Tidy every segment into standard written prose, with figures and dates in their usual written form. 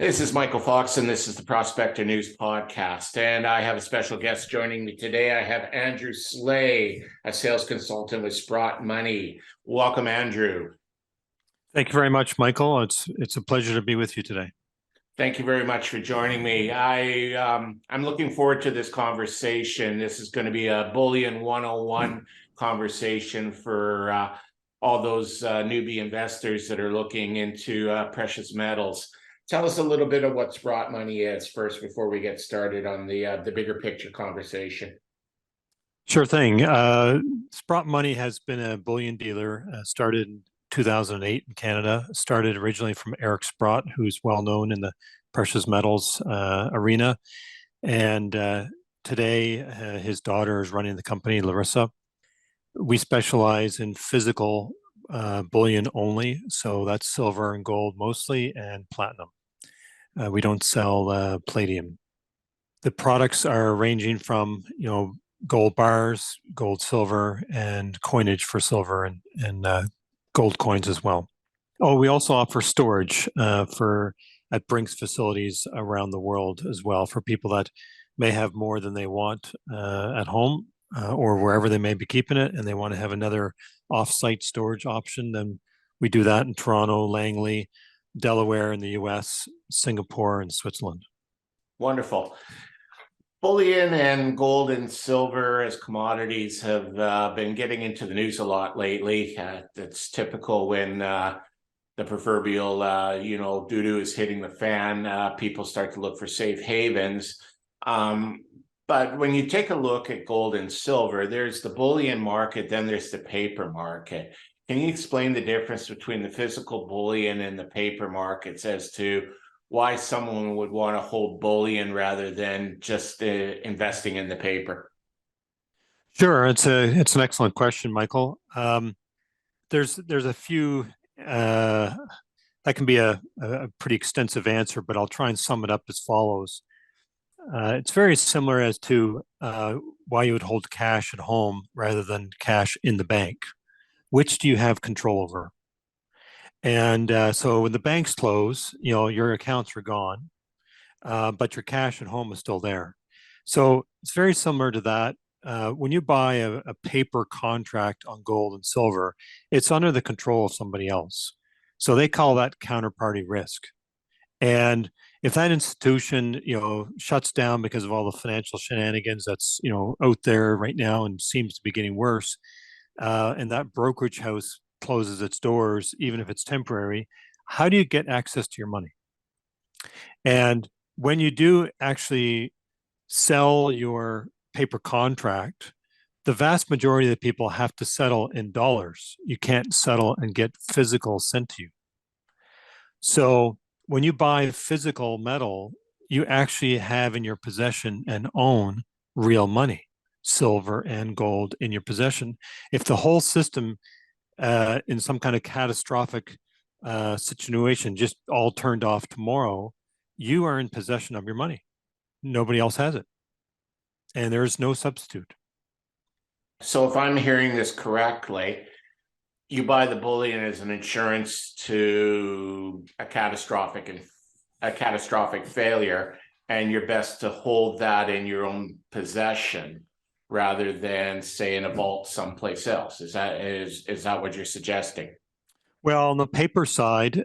This is Michael Fox, and this is the Prospector News Podcast. And I have a special guest joining me today. I have Andrew Sleigh, a sales consultant with Sprott Money. Welcome, Andrew. Thank you very much, Michael. It's a pleasure to be with you today. Thank you very much for joining me. I'm looking forward to this conversation. This is going to be a Bullion 101 conversation for all those newbie investors that are looking into precious metals. Tell us a little bit of what Sprott Money is first before we get started on the bigger picture conversation. Sure thing. Sprott Money has been a bullion dealer, started in 2008 in Canada, started originally from Eric Sprott, who's well known in the precious metals arena. And today his daughter is running the company, Larissa. We specialize in physical bullion only. So that's silver and gold mostly, and platinum. We don't sell palladium. The products are ranging from, gold bars, gold, silver, and coinage for silver and gold coins as well. Oh, we also offer storage at Brinks facilities around the world as well for people that may have more than they want at home or wherever they may be keeping it, and they want to have another off-site storage option. Then we do that in Toronto, Langley, Delaware in the US, Singapore, and Switzerland. Wonderful. Bullion and gold and silver as commodities have been getting into the news a lot lately. It's typical when the proverbial, doo-doo is hitting the fan. People start to look for safe havens. But when you take a look at gold and silver, there's the bullion market, then there's the paper market. Can you explain the difference between the physical bullion and the paper markets as to why someone would want to hold bullion rather than just investing in the paper? Sure, it's an excellent question, Michael. There's a few that can be a pretty extensive answer, but I'll try and sum it up as follows. It's very similar as to why you would hold cash at home rather than cash in the bank. Which do you have control over? And so when the banks close, your accounts are gone, but your cash at home is still there. So it's very similar to that. When you buy a paper contract on gold and silver, it's under the control of somebody else. So they call that counterparty risk. And if that institution, shuts down because of all the financial shenanigans that's, out there right now and seems to be getting worse, and that brokerage house closes its doors, even if it's temporary, how do you get access to your money? And when you do actually sell your paper contract, the vast majority of the people have to settle in dollars. You can't settle and get physical sent to you. So when you buy physical metal, you actually have in your possession and own real money, silver and gold in your possession. If the whole system in some kind of catastrophic situation just all turned off tomorrow, you are in possession of your money. Nobody else has it. And there's no substitute. So if I'm hearing this correctly, you buy the bullion as an insurance to a catastrophic failure, and you're best to hold that in your own possession rather than, say, in a vault someplace else. Is that what you're suggesting? Well, on the paper side,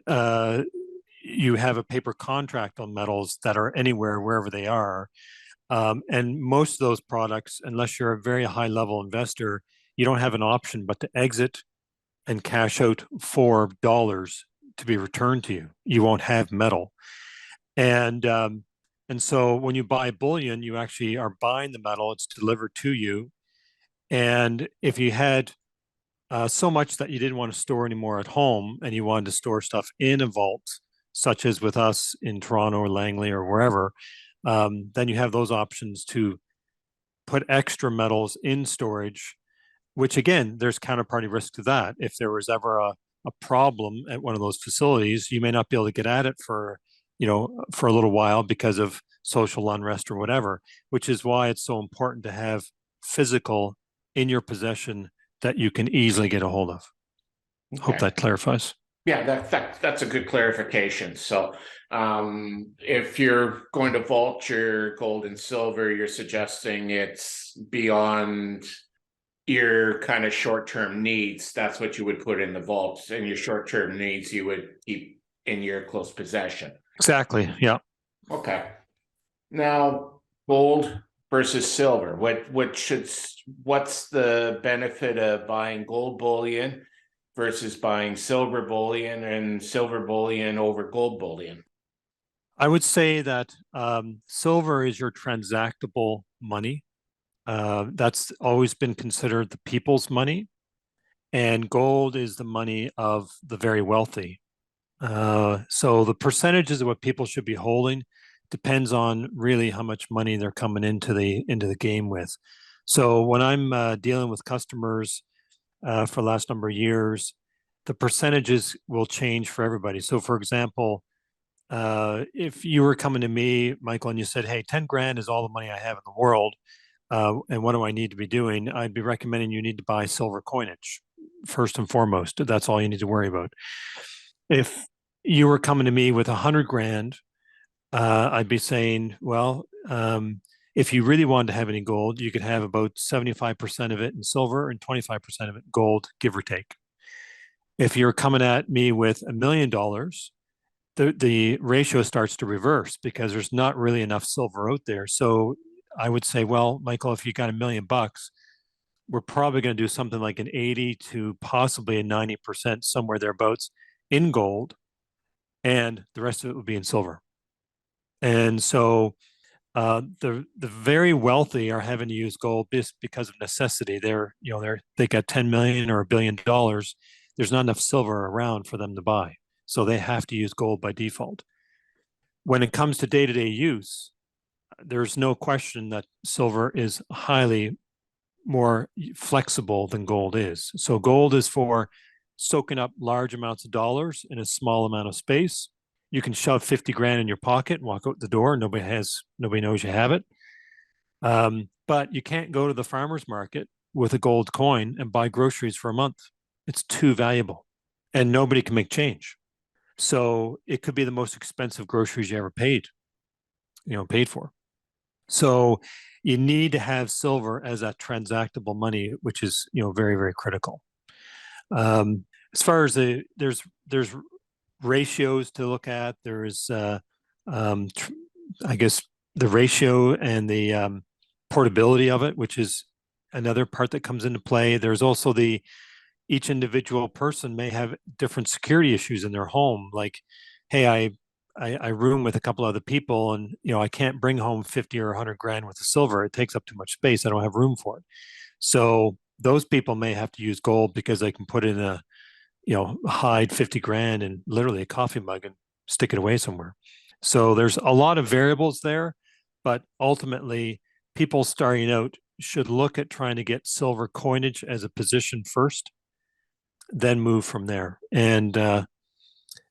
you have a paper contract on metals that are anywhere, wherever they are. And most of those products, unless you're a very high level investor, you don't have an option but to exit and cash out for dollars to be returned to you. You won't have metal. And so when you buy bullion, you actually are buying the metal, it's delivered to you. And if you had so much that you didn't want to store anymore at home and you wanted to store stuff in a vault, such as with us in Toronto or Langley or wherever, then you have those options to put extra metals in storage, which again, there's counterparty risk to that. If there was ever a problem at one of those facilities, you may not be able to get at it for a little while because of social unrest or whatever, which is why it's so important to have physical in your possession that you can easily get a hold of. Okay. Hope that clarifies. Yeah, that's a good clarification. So If you're going to vault your gold and silver, you're suggesting it's beyond your kind of short-term needs. That's what you would put in the vault, and your short-term needs you would keep in your close possession. Exactly. Yeah. Okay. Now, gold versus silver. What's the benefit of buying gold bullion versus buying silver bullion, and silver bullion over gold bullion? I would say that silver is your transactable money. That's always been considered the people's money, and gold is the money of the very wealthy. So the percentages of what people should be holding depends on really how much money they're coming into the game with. So when I'm dealing with customers for the last number of years, the percentages will change for everybody. So for example, if you were coming to me, Michael, and you said, "Hey, 10 grand is all the money I have in the world, and what do I need to be doing?" I'd be recommending you need to buy silver coinage first and foremost. That's all you need to worry about. If you were coming to me with 100 grand, I'd be saying, well, if you really wanted to have any gold, you could have about 75% of it in silver and 25% of it in gold, give or take. If you're coming at me with $1 million, the ratio starts to reverse because there's not really enough silver out there. So I would say, well, Michael, if you got $1 million, we're probably going to do something like an 80 to possibly a 90%, somewhere thereabouts, in gold, and the rest of it would be in silver. And so the very wealthy are having to use gold just because of necessity. They got 10 million or $1 billion. There's not enough silver around for them to buy, so they have to use gold by default. When it comes to day-to-day use, there's no question that silver is highly more flexible than gold is. So gold is for soaking up large amounts of dollars in a small amount of space. You can shove 50 grand in your pocket and walk out the door. Nobody knows you have it. But you can't go to the farmer's market with a gold coin and buy groceries for a month. It's too valuable, and nobody can make change. So it could be the most expensive groceries you ever paid for. So you need to have silver as that transactable money, which is very, very critical. As far as there's ratios to look at. There is, I guess, the ratio and the portability of it, which is another part that comes into play. There's also each individual person may have different security issues in their home. Like, hey, I room with a couple other people, and I can't bring home 50 or 100 grand worth of silver. It takes up too much space. I don't have room for it. So those people may have to use gold because they can put in hide 50 grand in literally a coffee mug and stick it away somewhere. So there's a lot of variables there, but ultimately people starting out should look at trying to get silver coinage as a position first, then move from there. And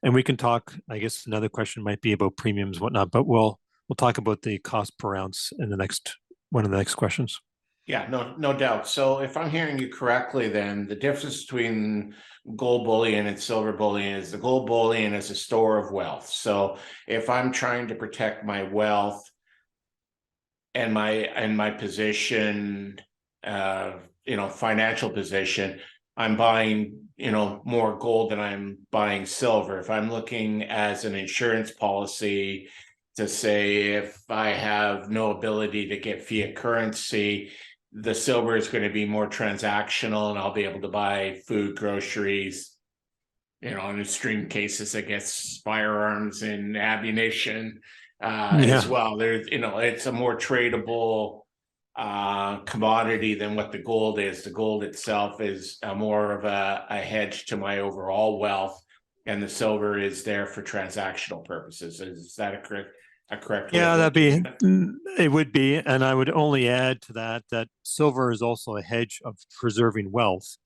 we can talk, I guess another question might be about premiums, whatnot, but we'll talk about the cost per ounce in one of the next questions. Yeah, no doubt. So if I'm hearing you correctly, then the difference between gold bullion and silver bullion is the gold bullion is a store of wealth. So if I'm trying to protect my wealth and my position, financial position, I'm buying, more gold than I'm buying silver. If I'm looking as an insurance policy to say if I have no ability to get fiat currency, the silver is going to be more transactional, and I'll be able to buy food, groceries, in extreme cases, I guess, firearms and ammunition as well. There's, it's a more tradable commodity than what the gold is. The gold itself is more of a hedge to my overall wealth, and the silver is there for transactional purposes. Is that a correct Yeah, it would be. And I would only add to that silver is also a hedge of preserving wealth,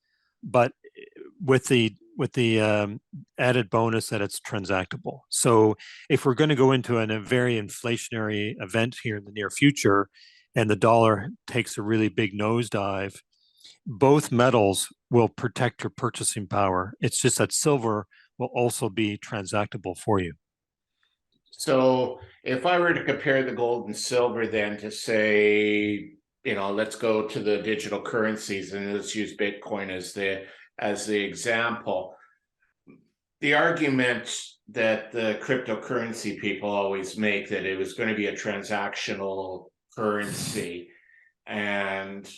but with the added bonus that it's transactable. So if we're going to go into a very inflationary event here in the near future, and the dollar takes a really big nosedive, both metals will protect your purchasing power. It's just that silver will also be transactable for you. So if I were to compare the gold and silver then to say, let's go to the digital currencies and let's use Bitcoin as the example. The argument that the cryptocurrency people always make that it was going to be a transactional currency. And,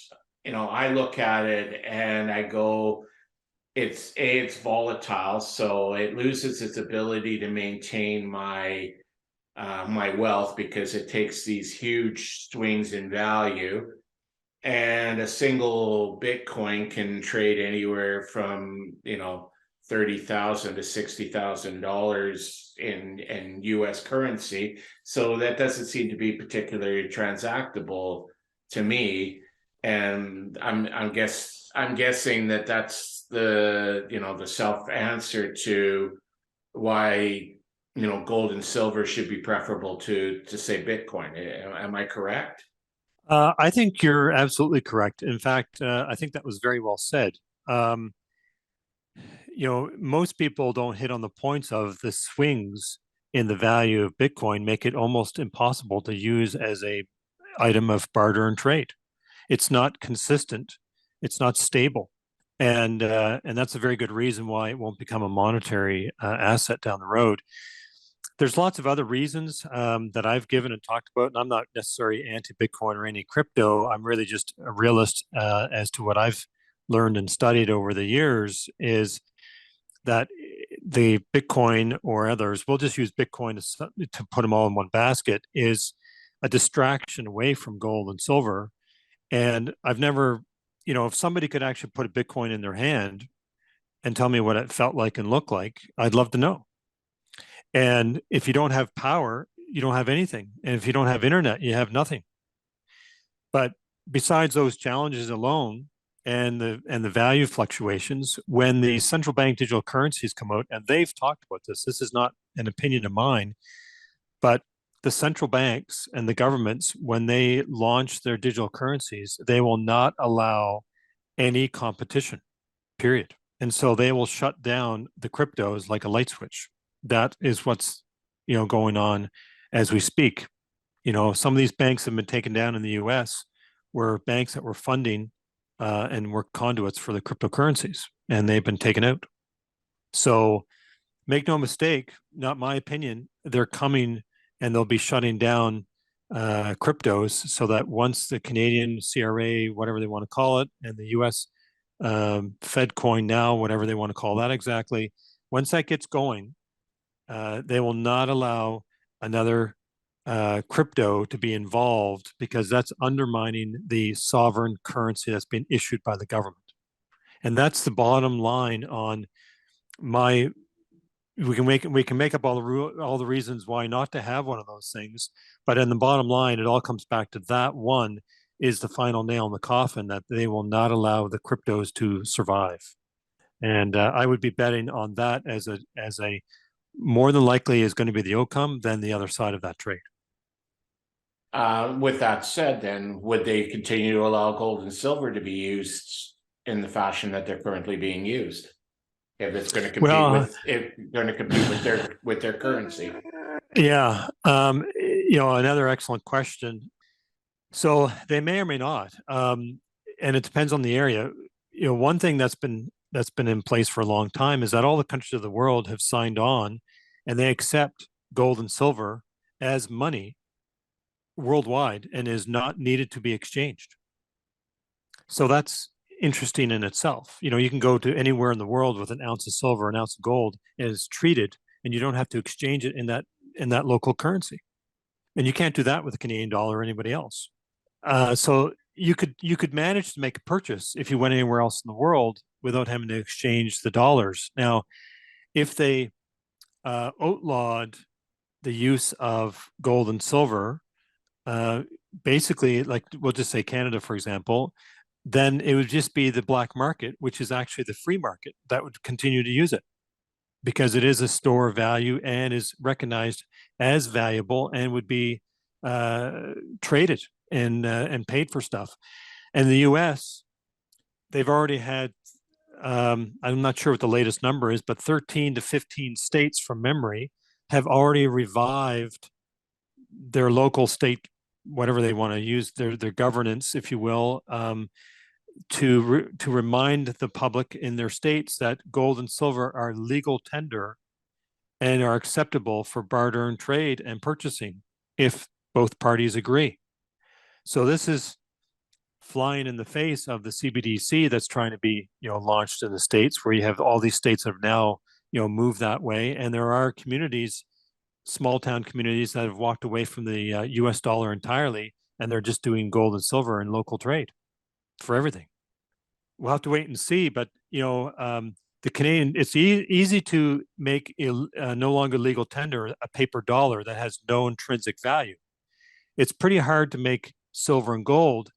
I look at it and I go, it's volatile, so it loses its ability to maintain my wealth because it takes these huge swings in value. And a single Bitcoin can trade anywhere from, 30,000 to $60,000 in US currency. So that doesn't seem to be particularly transactable to me. And I'm guessing that that's the self answer to why gold and silver should be preferable to say Bitcoin. Am I correct? I think you're absolutely correct. In fact, I think that was very well said. Um, most people don't hit on the points of the swings in the value of Bitcoin make it almost impossible to use as a item of barter and trade. It's not consistent. It's not stable. And that's a very good reason why it won't become a monetary asset down the road. There's lots of other reasons that I've given and talked about, and I'm not necessarily anti-Bitcoin or any crypto. I'm really just a realist as to what I've learned and studied over the years is that the Bitcoin or others, we'll just use Bitcoin to put them all in one basket, is a distraction away from gold and silver. And I've never, if somebody could actually put a Bitcoin in their hand and tell me what it felt like and looked like, I'd love to know. And if you don't have power, you don't have anything. And if you don't have internet, you have nothing. But besides those challenges alone and the value fluctuations, when the central bank digital currencies come out, and they've talked about this is not an opinion of mine, but the central banks and the governments, when they launch their digital currencies, they will not allow any competition, period. And so they will shut down the cryptos like a light switch. That is what's going on as we speak. Some of these banks have been taken down in the US were banks that were funding and were conduits for the cryptocurrencies, and they've been taken out. So make no mistake, not my opinion, they're coming and they'll be shutting down cryptos so that once the Canadian CRA, whatever they want to call it, and the US Fed coin now, whatever they want to call that exactly, once that gets going, they will not allow another crypto to be involved because that's undermining the sovereign currency that's been issued by the government. And that's the bottom line on my. We can make up all the reasons why not to have one of those things, but in the bottom line, it all comes back to that one is the final nail in the coffin that they will not allow the cryptos to survive. And I would be betting on that as a more than likely is going to be the outcome than the other side of that trade. With that said, then would they continue to allow gold and silver to be used in the fashion that they're currently being used? If it's going to compete with their currency. Yeah. Another excellent question. So they may or may not. And it depends on the area. One thing that's been in place for a long time is that all the countries of the world have signed on and they accept gold and silver as money worldwide and is not needed to be exchanged. So that's interesting in itself. You can go to anywhere in the world with an ounce of silver, an ounce of gold, and it's treated, and you don't have to exchange it in that local currency. And you can't do that with the Canadian dollar or anybody else. So you could manage to make a purchase if you went anywhere else in the world without having to exchange the dollars. Now, if they outlawed the use of gold and silver, basically, like we'll just say Canada, for example, then it would just be the black market, which is actually the free market that would continue to use it because it is a store of value and is recognized as valuable and would be traded and paid for stuff. And the U.S., they've already had, I'm not sure what the latest number is, but 13 to 15 states from memory have already revived their local state, whatever they want to use, their governance, if you will, to remind the public in their states that gold and silver are legal tender and are acceptable for barter and trade and purchasing if both parties agree. So this is flying in the face of the CBDC that's trying to be, launched in the states, where you have all these states that have now, moved that way, and there are communities, small town communities, that have walked away from the U.S. dollar entirely, and they're just doing gold and silver in local trade for everything. We'll have to wait and see, but the Canadian, it's easy to make a no longer legal tender a paper dollar that has no intrinsic value. It's pretty hard to make silver and gold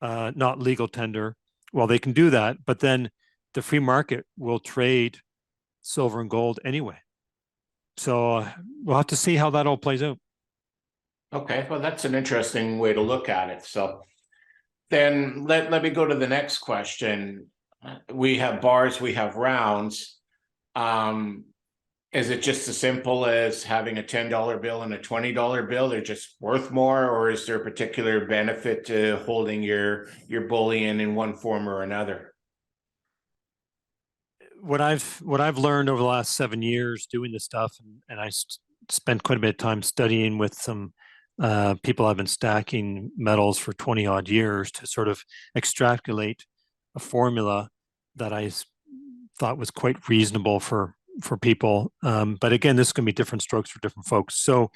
not legal tender. Well, they can do that, but then the free market will trade silver and gold anyway. So we'll have to see how that all plays out. Okay, well, that's an interesting way to look at it. So then let me go to the next question. We have bars, we have rounds. Is it just as simple as having a $10 bill and a $20 bill? They're just worth more, or is there a particular benefit to holding your bullion in one form or another? What I've learned over the last 7 years doing this stuff, and I spent quite a bit of time studying with some people I've been stacking metals for 20 odd years to sort of extrapolate a formula that I thought was quite reasonable for people. But again, this is going to be different strokes for different folks. So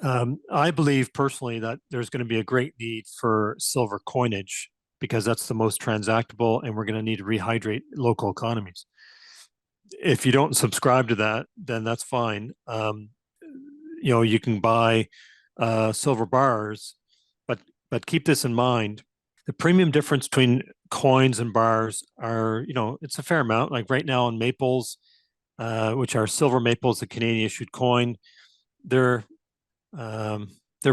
I believe personally that there's going to be a great need for silver coinage, because that's the most transactable, and we're going to need to rehydrate local economies. If you don't subscribe to that, then that's fine. You can buy silver bars, but keep this in mind. The premium difference between coins and bars are, it's a fair amount. Like right now on maples, which are silver maples, the Canadian issued coin, they're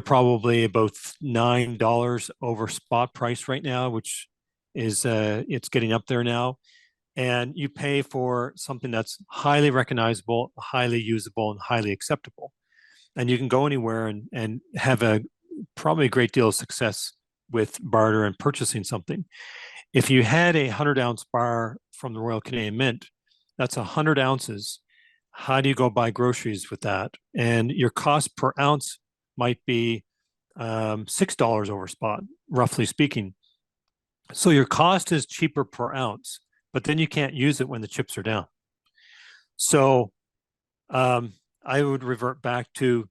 probably about $9 over spot price right now, which is it's getting up there now. And you pay for something that's highly recognizable, highly usable, and highly acceptable. And you can go anywhere and have probably a great deal of success with barter and purchasing something. If you had a 100-ounce bar from the Royal Canadian Mint, that's 100 ounces. How do you go buy groceries with that? And your cost per ounce might be $6 over spot, roughly speaking. So your cost is cheaper per ounce, but then you can't use it when the chips are down. So I would revert back to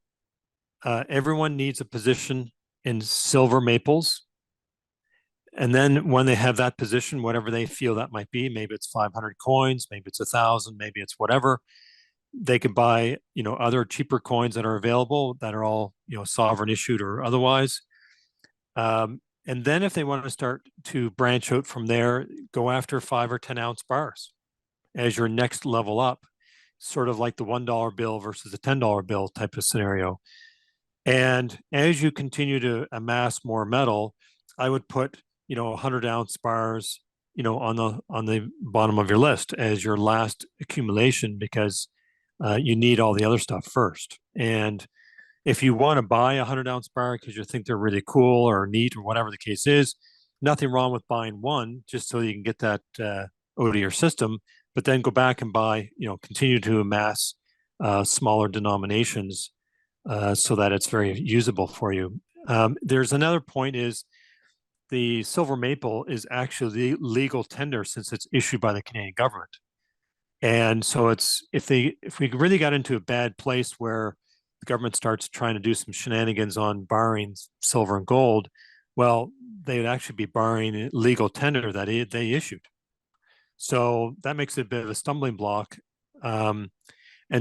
everyone needs a position in silver maples. And then when they have that position, whatever they feel that might be, maybe it's 500 coins, maybe it's 1,000, maybe it's whatever, they could buy, other cheaper coins that are available that are all, sovereign issued or otherwise. And then if they want to start to branch out from there, go after 5 or 10 ounce bars as your next level up, sort of like the $1 bill versus the $10 bill type of scenario. And as you continue to amass more metal, I would put 100-ounce bars on the bottom of your list as your last accumulation, because you need all the other stuff first. And if you want to buy a 100-ounce bar because you think they're really cool or neat or whatever the case is, nothing wrong with buying one just so you can get that out of your system, but then go back and buy, continue to amass smaller denominations so that it's very usable for you. There's another point is the silver maple is actually legal tender since it's issued by the Canadian government. And so it's if we really got into a bad place where the government starts trying to do some shenanigans on barring silver and gold, well, they would actually be barring legal tender that they issued. So that makes it a bit of a stumbling block. And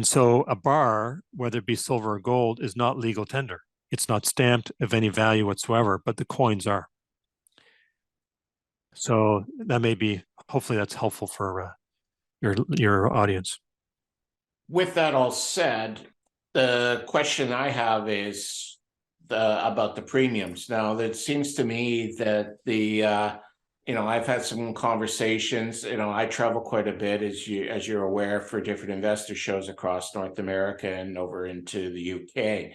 so a bar, whether it be silver or gold, is not legal tender. It's not stamped of any value whatsoever, but the coins are. So that may be, hopefully that's helpful for your audience. With that all said, the question I have is about the premiums. Now, it seems to me that the I've had some conversations. I travel quite a bit, as you're aware, for different investor shows across North America and over into the UK.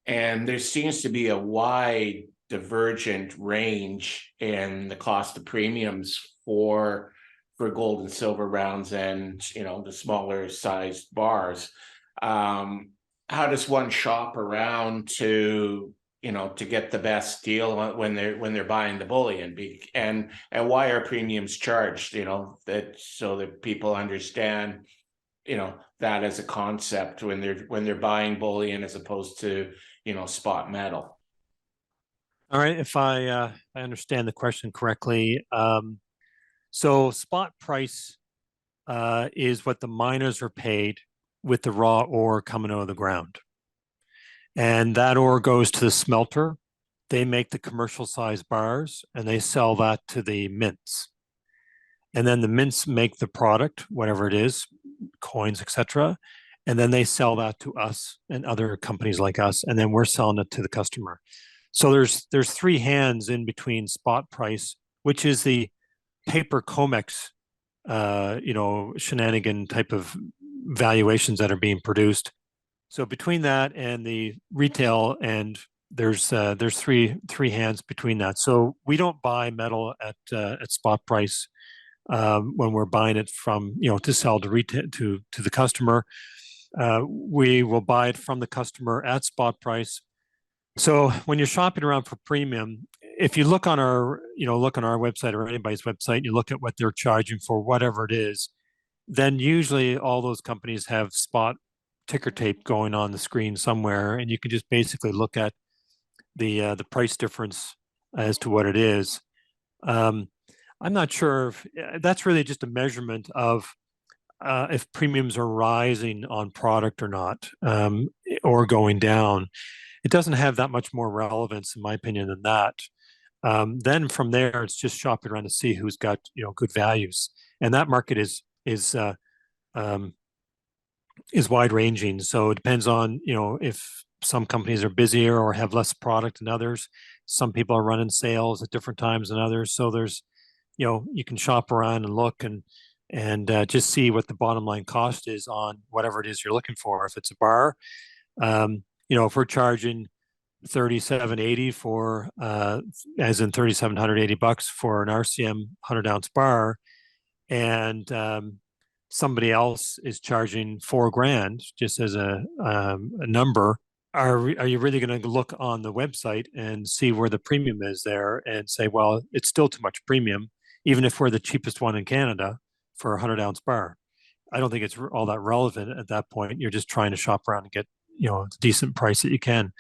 And there seems to be a wide divergent range in the cost of premiums for gold and silver rounds and the smaller sized bars. How does one shop around to get the best deal when they're buying the bullion, and why are premiums charged, that so that people understand that as a concept when they're buying bullion as opposed to spot metal. All right, if I understand the question correctly, so spot price is what the miners are paid with the raw ore coming out of the ground. And that ore goes to the smelter. They make the commercial size bars and they sell that to the mints. And then the mints make the product, whatever it is, coins, etc. And then they sell that to us and other companies like us, and then we're selling it to the customer. So there's three hands in between spot price, which is the paper COMEX, shenanigan type of valuations that are being produced. So between that and the retail end, there's three hands between that. So we don't buy metal at spot price when we're buying it from to sell to retail to the customer. We will buy it from the customer at spot price. So when you're shopping around for premium, if you look on our website or anybody's website, you look at what they're charging for whatever it is, then usually all those companies have spot ticker tape going on the screen somewhere, and you can just basically look at the price difference as to what it is. I'm not sure if that's really just a measurement of if premiums are rising on product or not, or going down. It doesn't have that much more relevance, in my opinion, than that. Then from there, it's just shopping around to see who's got good values, and that market is wide ranging. So it depends on if some companies are busier or have less product than others. Some people are running sales at different times than others. So there's you can shop around and look and just see what the bottom line cost is on whatever it is you're looking for. If it's a bar, if we're charging $37.80 for as in $3,780 for an RCM 100-ounce bar, and somebody else is charging $4,000 just as a number, are you really going to look on the website and see where the premium is there and say, well, it's still too much premium, even if we're the cheapest one in Canada for a 100-ounce bar? I don't think it's all that relevant at that point. You're just trying to shop around and get a decent price that you can.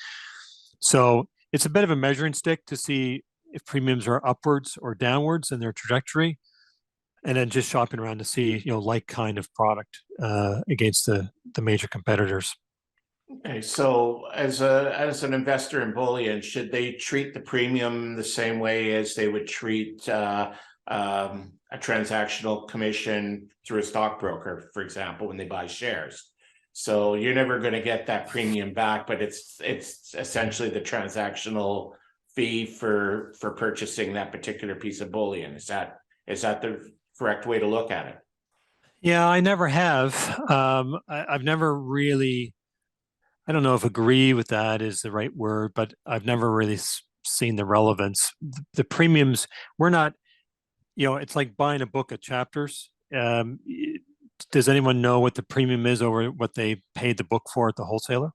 So it's a bit of a measuring stick to see if premiums are upwards or downwards in their trajectory, and then just shopping around to see like kind of product against the major competitors. Okay, so as an investor in bullion, should they treat the premium the same way as they would treat a transactional commission through a stockbroker, for example, when they buy shares? So you're never going to get that premium back, but it's essentially the transactional fee for purchasing that particular piece of bullion. Is that the correct way to look at it? Yeah, I never have. I've never really, I don't know if agree with that is the right word, but I've never really seen the relevance. The premiums, we're not, it's like buying a book of chapters. Does anyone know what the premium is over what they paid the book for at the wholesaler?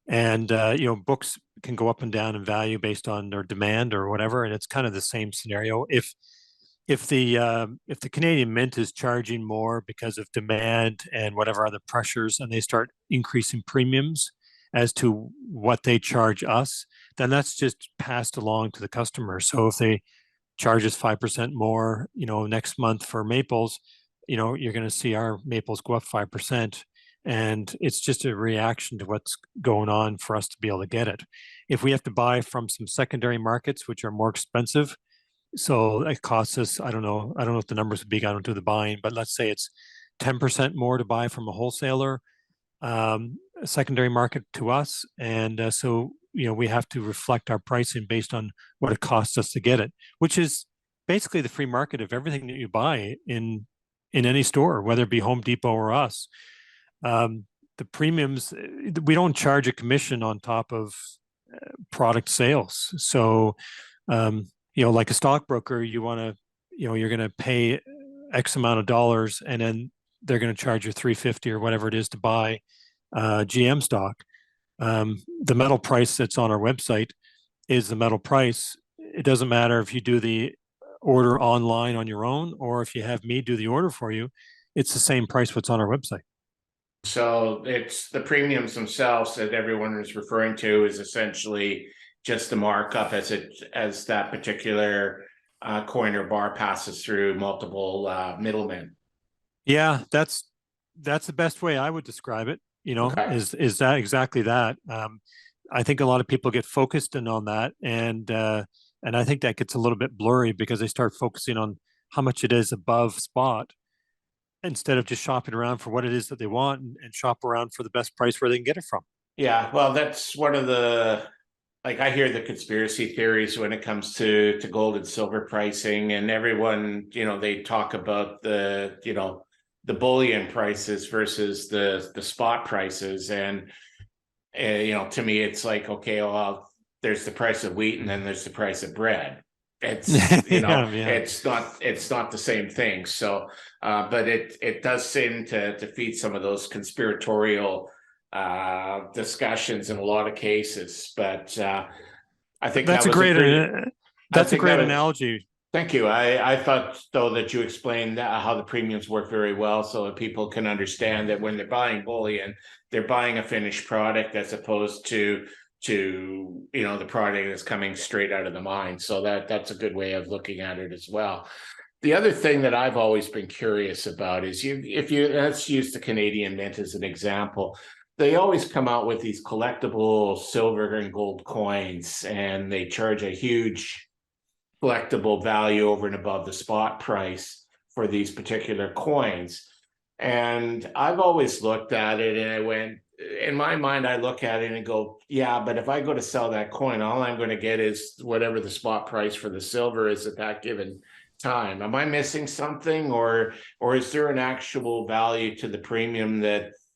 And books can go up and down in value based on their demand or whatever, and it's kind of the same scenario. If the Canadian Mint is charging more because of demand and whatever other pressures, and they start increasing premiums as to what they charge us, then that's just passed along to the customer. So if they charge us 5% more, next month for maples, you're going to see our maples go up 5%. And it's just a reaction to what's going on for us to be able to get it. If we have to buy from some secondary markets, which are more expensive, so it costs us, I don't know if the numbers would be, I don't do the buying, but let's say it's 10% more to buy from a wholesaler, a secondary market to us. And so, we have to reflect our pricing based on what it costs us to get it, which is basically the free market of everything that you buy in any store, whether it be Home Depot or us. The premiums, we don't charge a commission on top of product sales. So, like a stockbroker, you want to, you're going to pay X amount of dollars, and then they're going to charge you $350 or whatever it is to buy GM stock. The metal price that's on our website is the metal price. It doesn't matter if you do the order online on your own or if you have me do the order for you. It's the same price what's on our website. So it's the premiums themselves that everyone is referring to is essentially just the markup as that particular coin or bar passes through multiple middlemen. Yeah, that's the best way I would describe it. Okay. Is that exactly that? I think a lot of people get focused in on that, and I think that gets a little bit blurry because they start focusing on how much it is above spot instead of just shopping around for what it is that they want and shop around for the best price where they can get it from. Yeah, well, that's one of the, like, I hear the conspiracy theories when it comes to gold and silver pricing, and everyone, they talk about the bullion prices versus the spot prices. And, to me, it's like, okay, well, there's the price of wheat and then there's the price of bread. It's, Yeah, yeah. it's not the same thing. So, but it does seem to feed some of those conspiratorial discussions in a lot of cases. But I think That's a great analogy. Thank you. I thought, though, that you explained how the premiums work very well so that people can understand that when they're buying bullion, they're buying a finished product as opposed to the product that's coming straight out of the mine. So that's a good way of looking at it as well. The other thing that I've always been curious about is let's use the Canadian Mint as an example. They always come out with these collectible silver and gold coins, and they charge a huge collectible value over and above the spot price for these particular coins. And I've always looked at it and I went, in my mind, I look at it and go, yeah, but if I go to sell that coin, all I'm going to get is whatever the spot price for the silver is at that given time. Am I missing something, or is there an actual value to the premium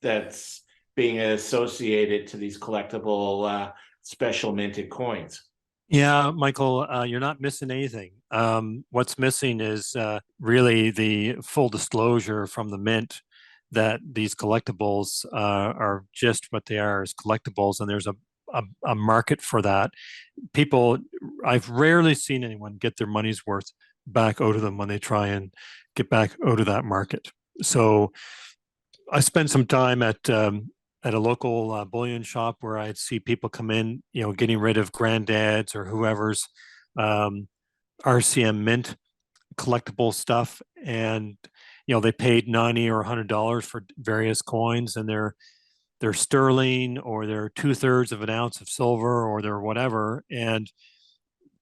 that's being associated to these collectible special minted coins? Yeah, Michael, you're not missing anything. What's missing is really the full disclosure from the mint that these collectibles are just what they are, as collectibles, and there's a market for that. I've rarely seen anyone get their money's worth back out of them when they try and get back out of that market. So I spent some time at a local bullion shop where I'd see people come in, getting rid of granddad's or whoever's RCM mint collectible stuff, and they paid $90 or $100 for various coins, and they're sterling, or they're 2/3 of an ounce of silver, or they're whatever, and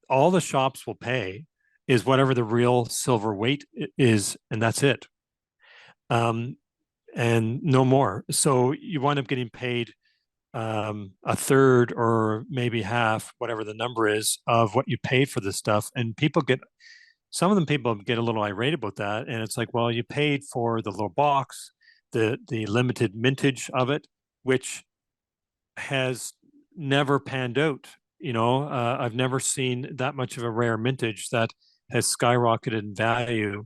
all the shops will pay is whatever the real silver weight is, and that's it. And no more. So you wind up getting paid a third or maybe half, whatever the number is, of what you paid for this stuff. And some of them people get a little irate about that. And it's like, well, you paid for the little box, the limited mintage of it, which has never panned out. I've never seen that much of a rare mintage that has skyrocketed in value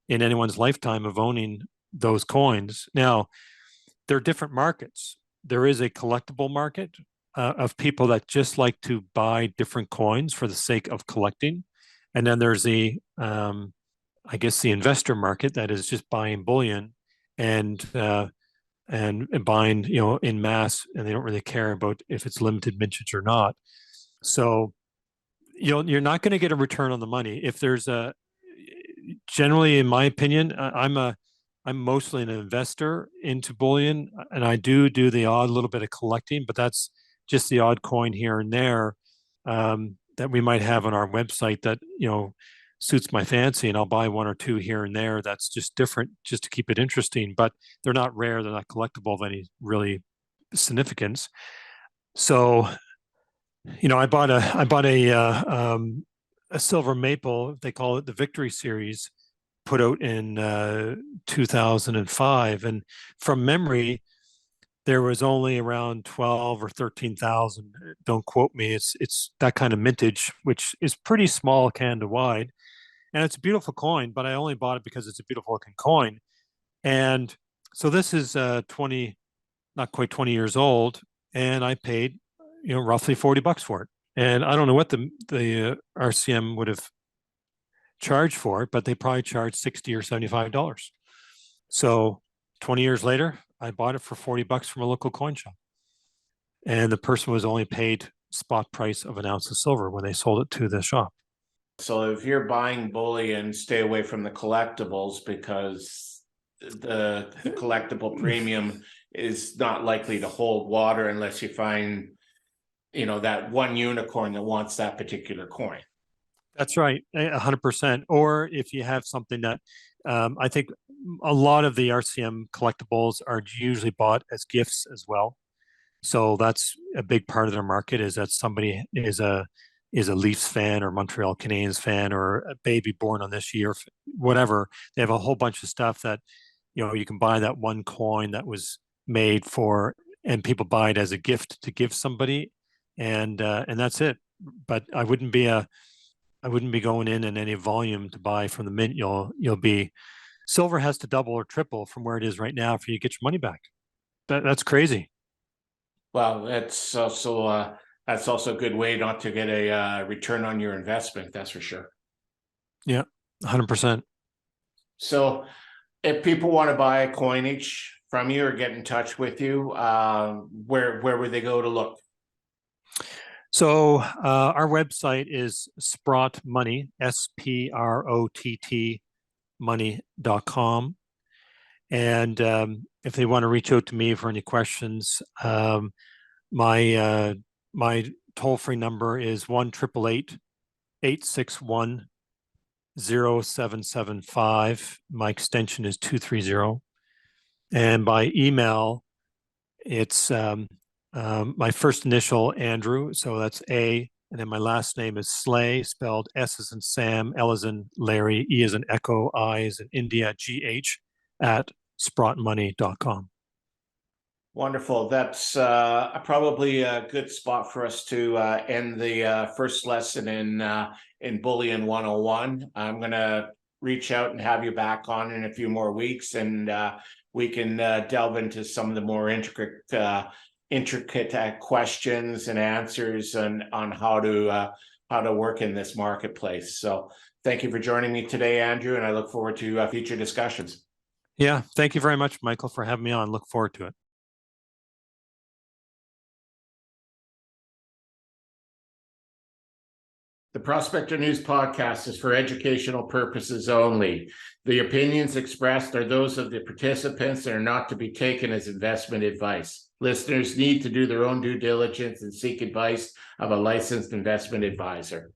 in anyone's lifetime of owning those coins. Now, there are different markets. There is a collectible market of people that just like to buy different coins for the sake of collecting. And then there's I guess the investor market that is just buying bullion and buying, in mass, and they don't really care about if it's limited mintage or not. So, you're not going to get a return on the money. If there's generally, in my opinion, I'm mostly an investor into bullion, and I do the odd little bit of collecting, but that's just the odd coin here and there that we might have on our website that suits my fancy, and I'll buy one or two here and there. That's just different, just to keep it interesting. But they're not rare; they're not collectible of any really significance. So, I bought a a silver maple, they call it the Victory Series, put out in 2005. And from memory, there was only around 12 or 13,000. Don't quote me. It's that kind of mintage, which is pretty small, Canada wide, and it's a beautiful coin. But I only bought it because it's a beautiful looking coin. And so this is 20, not quite 20 years old, and I paid, roughly $40 for it. And I don't know what the RCM would have charged for it, but they probably charged $60 or $75. So 20 years later, I bought it for $40 from a local coin shop. And the person was only paid spot price of an ounce of silver when they sold it to the shop. So if you're buying bullion, stay away from the collectibles, because the collectible premium is not likely to hold water unless you find, that one unicorn that wants that particular coin. That's right, 100%. Or if you have something that I think a lot of the RCM collectibles are usually bought as gifts as well. So that's a big part of their market, is that somebody is a Leafs fan or Montreal Canadiens fan or a baby born on this year, whatever. They have a whole bunch of stuff that, you can buy that one coin that was made for, and people buy it as a gift to give somebody, and that's it. But I wouldn't be going in any volume to buy from the mint. Silver has to double or triple from where it is right now for you to get your money back. That's crazy. Well, that's also a good way not to get a return on your investment. That's for sure. Yeah, 100%. So if people want to buy a coinage from you or get in touch with you, where would they go to look? So our website is Sprott Money, SPROTT money.com. And if they want to reach out to me for any questions, my toll-free number is 1-888-861-0775. My extension is 230. And by email, it's my first initial, Andrew, so that's A, and then my last name is Sleigh, spelled S as in Sam, L as in Larry, E as in Echo, I as in India, GH, at sprottmoney.com. Wonderful. That's probably a good spot for us to end the first lesson in Bullion 101. I'm going to reach out and have you back on in a few more weeks, and we can delve into some of the more intricate questions and answers on how to work in this marketplace. So thank you for joining me today, Andrew, and I look forward to future discussions. Yeah, thank you very much, Michael, for having me on. Look forward to it. The Prospector News podcast is for educational purposes only. The opinions expressed are those of the participants and are not to be taken as investment advice. Listeners need to do their own due diligence and seek advice of a licensed investment advisor.